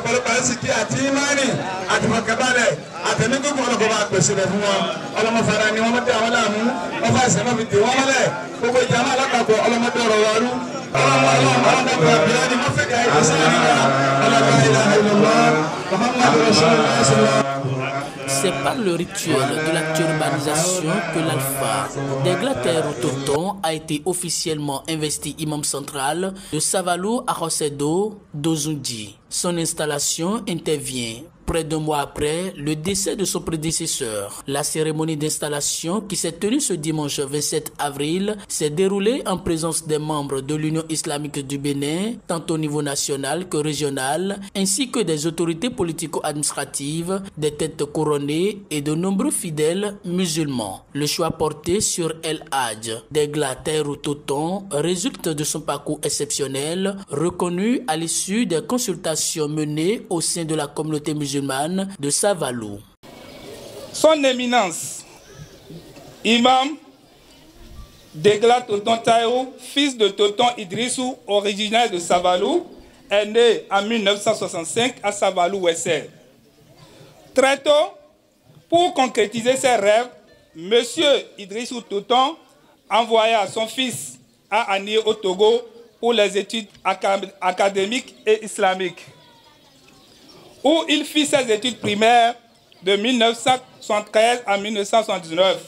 ọ̀pọ̀lọpọ̀ àìsíkí àti ìmánì àti fọkànbalẹ̀ àtẹ̀mí gbogbo ọlọ́kọ̀ bá pèsè rẹ̀ fún wọn ọlọ́mọfara ni wọ́n mọ̀ dé àwọn láàmú wọ́n fà ìsẹ̀mọ́ fi dè wọ́n mọ́lẹ̀ gbogbo ìjà máa lápapọ̀ ọlọ́mọdé ọ̀rọ̀ wọ̀ọ́rú C'est par le rituel de la turbanisation que l'Alpha Deglater Toton a été officiellement investi imam central de Savalou à Rosedo d'Ozundi. Son installation intervient près d'un mois après le décès de son prédécesseur. La cérémonie d'installation qui s'est tenue ce dimanche 27 avril s'est déroulée en présence des membres de l'Union islamique du Bénin, tant au niveau national que régional, ainsi que des autorités politico-administratives, des têtes couronnées et de nombreux fidèles musulmans. Le choix porté sur El Hadj Deglater Toton résulte de son parcours exceptionnel, reconnu à l'issue des consultations menées au sein de la communauté musulmane de Savalou. Son éminence, imam Deglater Toton Taïrou, fils de Toton Idrissou, originaire de Savalou, est né en 1965 à Savalou-Wessel. Très tôt, pour concrétiser ses rêves, M. Idrissou Toton envoya son fils à Anié au Togo pour les études académiques et islamiques, où il fit ses études primaires de 1973 à 1979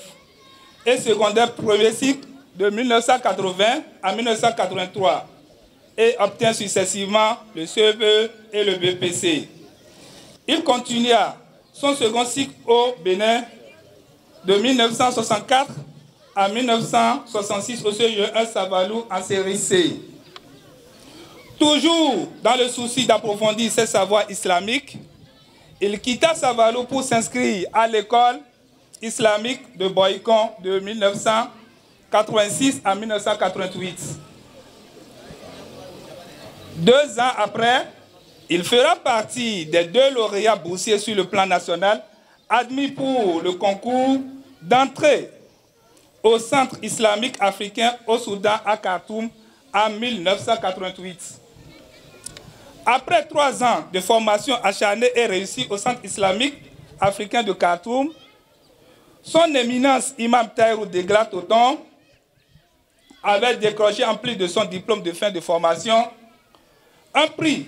et secondaire premier cycle de 1980 à 1983 et obtint successivement le CEPE et le BPC. Il continua son second cycle au Bénin de 1964 à 1966 au CE1 Savalou en série C. Toujours dans le souci d'approfondir ses savoirs islamiques, il quitta Savalou pour s'inscrire à l'école islamique de Boycon de 1986 à 1988. 2 ans après, il fera partie des 2 lauréats boursiers sur le plan national admis pour le concours d'entrée au Centre islamique africain au Soudan à Khartoum en 1988. Après 3 ans de formation acharnée et réussie au Centre islamique africain de Khartoum, son éminence Imam Taïrou Deglater Toton avait décroché, en plus de son diplôme de fin de formation, un prix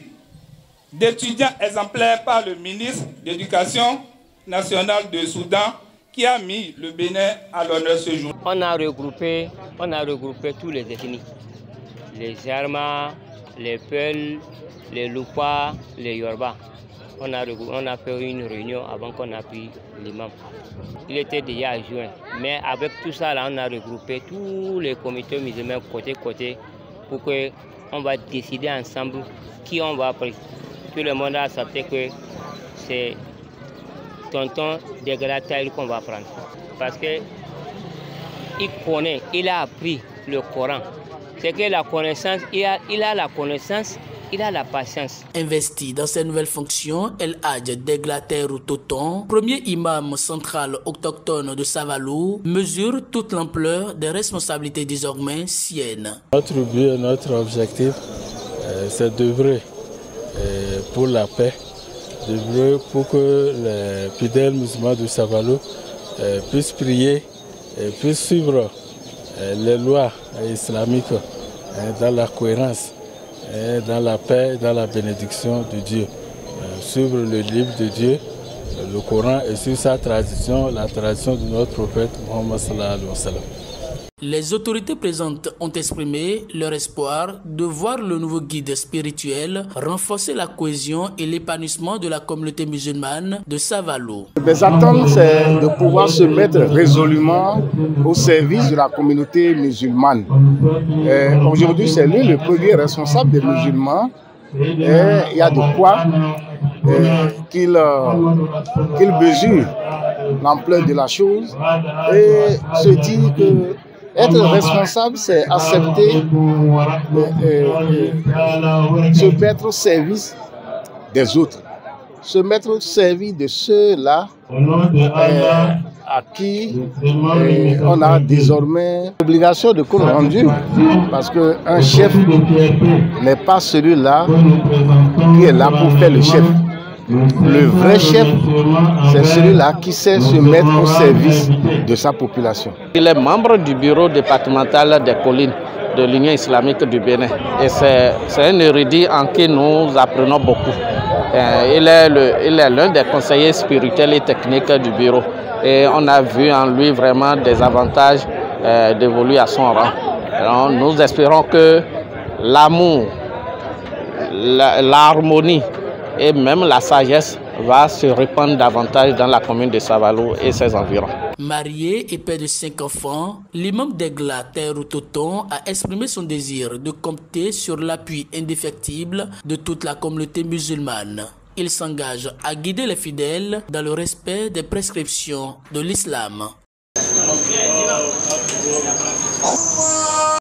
d'étudiant exemplaire par le ministre de l'Éducation nationale de Soudan qui a mis le Bénin à l'honneur ce jour. On a regroupé tous les ethnies, les Jarma, les Peuls, les Lupa, les Yorba. On a fait une réunion avant qu'on a pris l'imam. Il était déjà adjoint, mais avec tout ça, là, on a regroupé tous les comités musulmans côté pour qu'on va décider ensemble qui on va prendre. Tout le monde a accepté que c'est Tonton Deglater qu'on va prendre. Parce qu'il connaît, il a appris le Coran. C'est que la connaissance, il a la connaissance, il a la patience. Investi dans ses nouvelles fonctions, El Hadj Deglater Toton, premier imam central autochtone de Savalou, mesure toute l'ampleur des responsabilités désormais siennes. Notre but et notre objectif, c'est d'œuvrer pour la paix, d'œuvrer pour que les fidèles musulmans de Savalou puissent prier et puissent suivre les lois islamiques dans la cohérence, dans la paix, dans la bénédiction de Dieu. Suivre le livre de Dieu, le Coran, et suivre sa tradition, la tradition de notre prophète Mohammed sallallahu alayhi wa sallam. Les autorités présentes ont exprimé leur espoir de voir le nouveau guide spirituel renforcer la cohésion et l'épanouissement de la communauté musulmane de Savalou. Les attentes, c'est de pouvoir se mettre résolument au service de la communauté musulmane. Aujourd'hui, c'est lui le premier responsable des musulmans. Et il y a de quoi qu'il mesure l'ampleur de la chose et se dit que être responsable, c'est accepter se mettre au service des autres, se mettre au service de ceux-là à qui on a désormais l'obligation de compte rendu, parce qu'un chef n'est pas celui-là qui est là pour faire le chef. Le vrai chef, c'est celui-là qui sait se mettre au service de sa population. Il est membre du bureau départemental des collines de l'Union islamique du Bénin. Et c'est un érudit en qui nous apprenons beaucoup. Il est l'un des conseillers spirituels et techniques du bureau. Et on a vu en lui vraiment des avantages d'évoluer à son rang. Alors, nous espérons que l'amour, l'harmonie et même la sagesse va se répandre davantage dans la commune de Savalou et ses environs. Marié et père de 5 enfants, l'imam d'Egla, Taïrou Toton, a exprimé son désir de compter sur l'appui indéfectible de toute la communauté musulmane. Il s'engage à guider les fidèles dans le respect des prescriptions de l'islam.